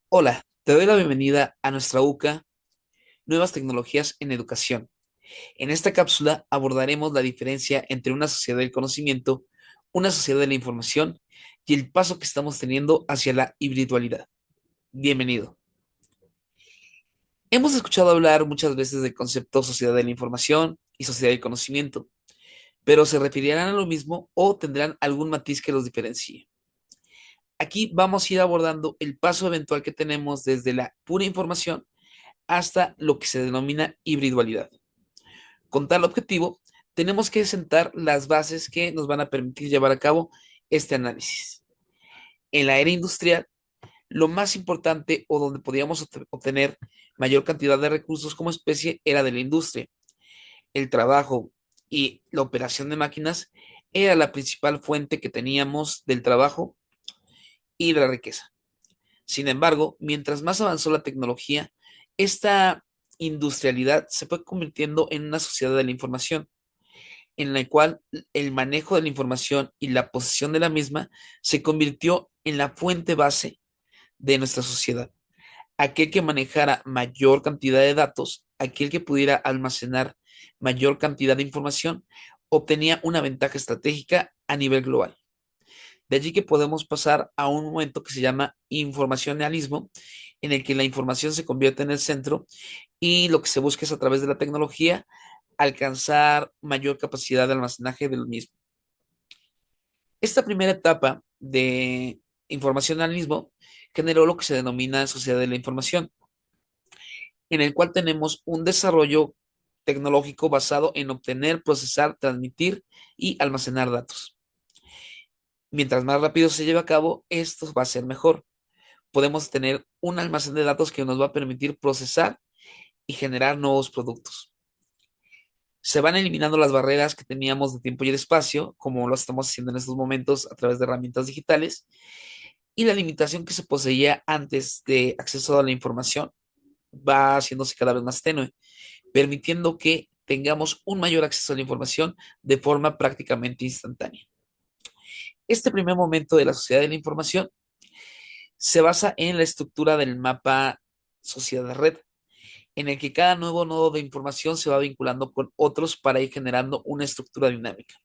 Hola, te doy la bienvenida a nuestra UCA, Nuevas Tecnologías en Educación. En esta cápsula abordaremos la diferencia entre una sociedad del conocimiento, una sociedad de la información y el paso que estamos teniendo hacia la individualidad. Bienvenido. Hemos escuchado hablar muchas veces del concepto sociedad de la información y sociedad del conocimiento, pero ¿se referirán a lo mismo o tendrán algún matiz que los diferencie? Aquí vamos a ir abordando el paso eventual que tenemos desde la pura información hasta lo que se denomina hibridualidad. Con tal objetivo, tenemos que sentar las bases que nos van a permitir llevar a cabo este análisis. En la era industrial, lo más importante o donde podíamos obtener mayor cantidad de recursos como especie era de la industria. El trabajo y la operación de máquinas era la principal fuente que teníamos del trabajo y de la riqueza. Sin embargo, mientras más avanzó la tecnología, esta industrialidad se fue convirtiendo en una sociedad de la información, en la cual el manejo de la información y la posesión de la misma se convirtió en la fuente base de nuestra sociedad. Aquel que manejara mayor cantidad de datos, aquel que pudiera almacenar mayor cantidad de información, obtenía una ventaja estratégica a nivel global. De allí que podemos pasar a un momento que se llama informacionalismo, en el que la información se convierte en el centro y lo que se busca es a través de la tecnología alcanzar mayor capacidad de almacenaje del mismo. Esta primera etapa de informacionalismo generó lo que se denomina sociedad de la información, en el cual tenemos un desarrollo tecnológico basado en obtener, procesar, transmitir y almacenar datos. Mientras más rápido se lleve a cabo, esto va a ser mejor. Podemos tener un almacén de datos que nos va a permitir procesar y generar nuevos productos. Se van eliminando las barreras que teníamos de tiempo y de espacio, como lo estamos haciendo en estos momentos a través de herramientas digitales, y la limitación que se poseía antes de acceso a la información va haciéndose cada vez más tenue, permitiendo que tengamos un mayor acceso a la información de forma prácticamente instantánea. Este primer momento de la sociedad de la información se basa en la estructura del mapa sociedad-red, en el que cada nuevo nodo de información se va vinculando con otros para ir generando una estructura dinámica.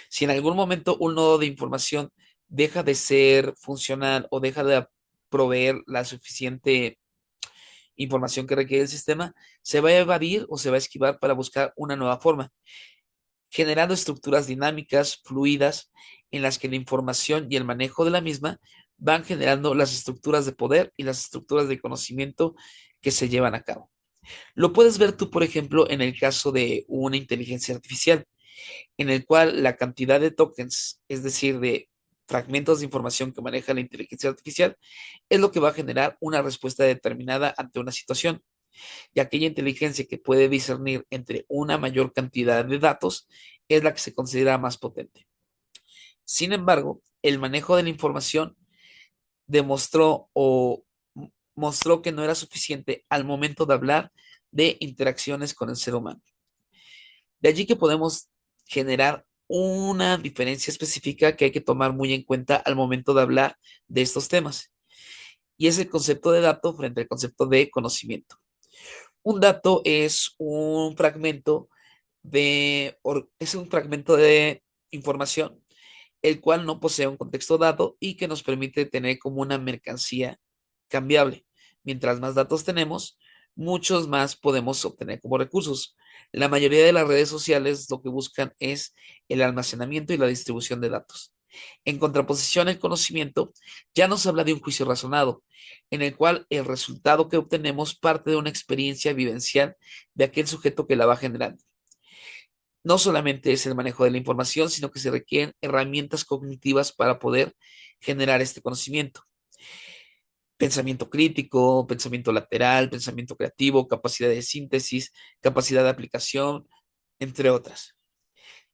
Si en algún momento un nodo de información deja de ser funcional o deja de proveer la suficiente información que requiere el sistema, se va a evadir o se va a esquivar para buscar una nueva forma, generando estructuras dinámicas, fluidas, en las que la información y el manejo de la misma van generando las estructuras de poder y las estructuras de conocimiento que se llevan a cabo. Lo puedes ver tú, por ejemplo, en el caso de una inteligencia artificial, en el cual la cantidad de tokens, es decir, de fragmentos de información que maneja la inteligencia artificial, es lo que va a generar una respuesta determinada ante una situación. Y aquella inteligencia que puede discernir entre una mayor cantidad de datos es la que se considera más potente. Sin embargo, el manejo de la información demostró o mostró que no era suficiente al momento de hablar de interacciones con el ser humano. De allí que podemos generar una diferencia específica que hay que tomar muy en cuenta al momento de hablar de estos temas. Y es el concepto de dato frente al concepto de conocimiento. Un dato es un fragmento de información, el cual no posee un contexto dado y que nos permite tener como una mercancía cambiable. Mientras más datos tenemos, muchos más podemos obtener como recursos. La mayoría de las redes sociales lo que buscan es el almacenamiento y la distribución de datos. En contraposición, el conocimiento ya nos habla de un juicio razonado, en el cual el resultado que obtenemos parte de una experiencia vivencial de aquel sujeto que la va generando. No solamente es el manejo de la información, sino que se requieren herramientas cognitivas para poder generar este conocimiento. Pensamiento crítico, pensamiento lateral, pensamiento creativo, capacidad de síntesis, capacidad de aplicación, entre otras.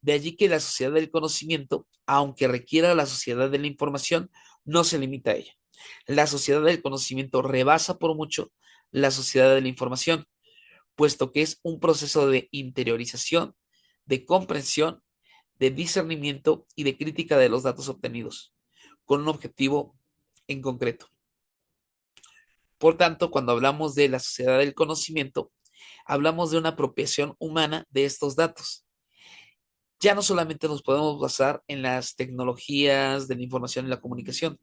De allí que la sociedad del conocimiento, aunque requiera la sociedad de la información, no se limita a ella. La sociedad del conocimiento rebasa por mucho la sociedad de la información, puesto que es un proceso de interiorización, de comprensión, de discernimiento y de crítica de los datos obtenidos, con un objetivo en concreto. Por tanto, cuando hablamos de la sociedad del conocimiento, hablamos de una apropiación humana de estos datos. Ya no solamente nos podemos basar en las tecnologías de la información y la comunicación,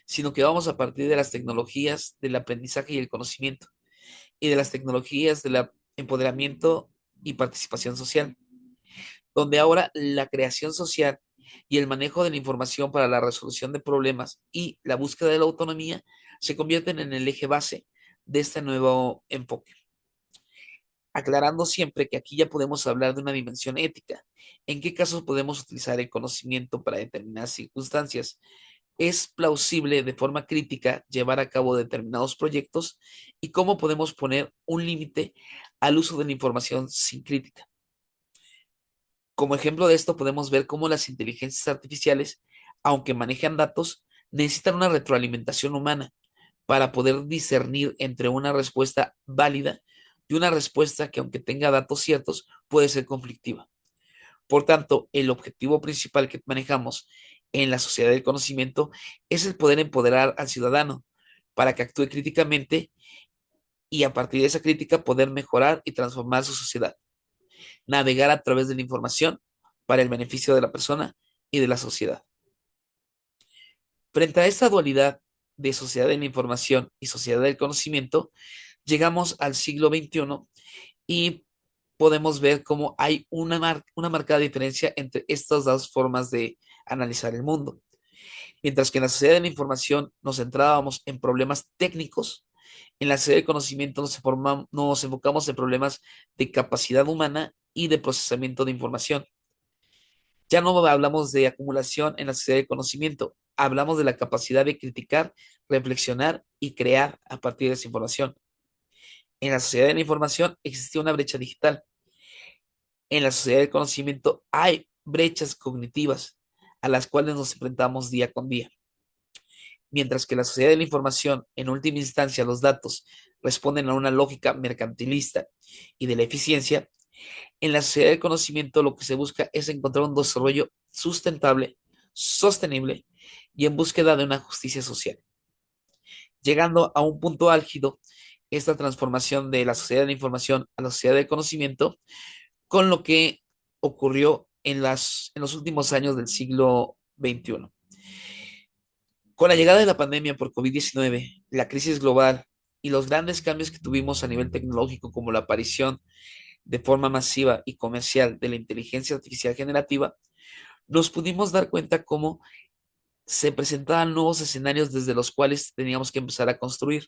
sino que vamos a partir de las tecnologías del aprendizaje y el conocimiento y de las tecnologías del empoderamiento y participación social, donde ahora la creación social y el manejo de la información para la resolución de problemas y la búsqueda de la autonomía se convierten en el eje base de este nuevo enfoque. Aclarando siempre que aquí ya podemos hablar de una dimensión ética. ¿En qué casos podemos utilizar el conocimiento para determinadas circunstancias? ¿Es plausible de forma crítica llevar a cabo determinados proyectos? ¿Y cómo podemos poner un límite al uso de la información sin crítica? Como ejemplo de esto podemos ver cómo las inteligencias artificiales, aunque manejan datos, necesitan una retroalimentación humana para poder discernir entre una respuesta válida y una respuesta que, aunque tenga datos ciertos, puede ser conflictiva. Por tanto, el objetivo principal que manejamos en la sociedad del conocimiento es el poder empoderar al ciudadano para que actúe críticamente y a partir de esa crítica poder mejorar y transformar su sociedad. Navegar a través de la información para el beneficio de la persona y de la sociedad. Frente a esta dualidad de sociedad de la información y sociedad del conocimiento, llegamos al siglo XXI y podemos ver cómo hay una marcada diferencia entre estas dos formas de analizar el mundo. Mientras que en la sociedad de la información nos centrábamos en problemas técnicos, en la sociedad del conocimiento nos enfocamos en problemas de capacidad humana y de procesamiento de información. Ya no hablamos de acumulación en la sociedad del conocimiento, hablamos de la capacidad de criticar, reflexionar y crear a partir de esa información. En la sociedad de la información existía una brecha digital. En la sociedad del conocimiento hay brechas cognitivas a las cuales nos enfrentamos día con día. Mientras que la sociedad de la información, en última instancia, los datos responden a una lógica mercantilista y de la eficiencia, en la sociedad del conocimiento lo que se busca es encontrar un desarrollo sustentable, sostenible y en búsqueda de una justicia social. Llegando a un punto álgido, esta transformación de la sociedad de la información a la sociedad del conocimiento, con lo que ocurrió en los últimos años del siglo XXI. Con la llegada de la pandemia por COVID-19, la crisis global y los grandes cambios que tuvimos a nivel tecnológico, como la aparición de forma masiva y comercial de la inteligencia artificial generativa, nos pudimos dar cuenta cómo se presentaban nuevos escenarios desde los cuales teníamos que empezar a construir.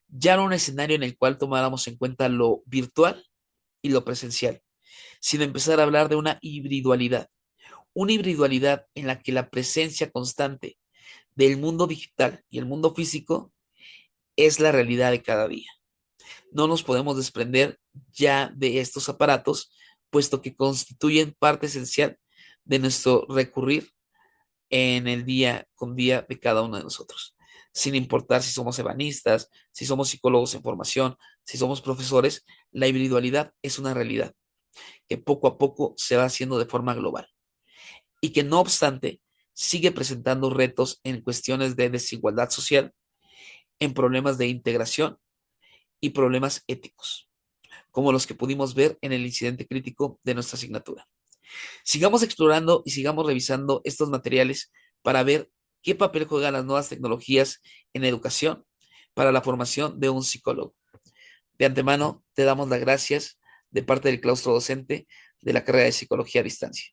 Ya no un escenario en el cual tomáramos en cuenta lo virtual y lo presencial, sino empezar a hablar de una hibridalidad en la que la presencia constante del mundo digital y el mundo físico es la realidad de cada día. No nos podemos desprender ya de estos aparatos, puesto que constituyen parte esencial de nuestro recurrir en el día con día de cada uno de nosotros, sin importar si somos ebanistas, si somos psicólogos en formación, si somos profesores, la individualidad es una realidad que poco a poco se va haciendo de forma global y que no obstante sigue presentando retos en cuestiones de desigualdad social, en problemas de integración y problemas éticos, como los que pudimos ver en el incidente crítico de nuestra asignatura. Sigamos explorando y sigamos revisando estos materiales para ver qué papel juegan las nuevas tecnologías en educación para la formación de un psicólogo. De antemano, te damos las gracias de parte del claustro docente de la carrera de Psicología a Distancia.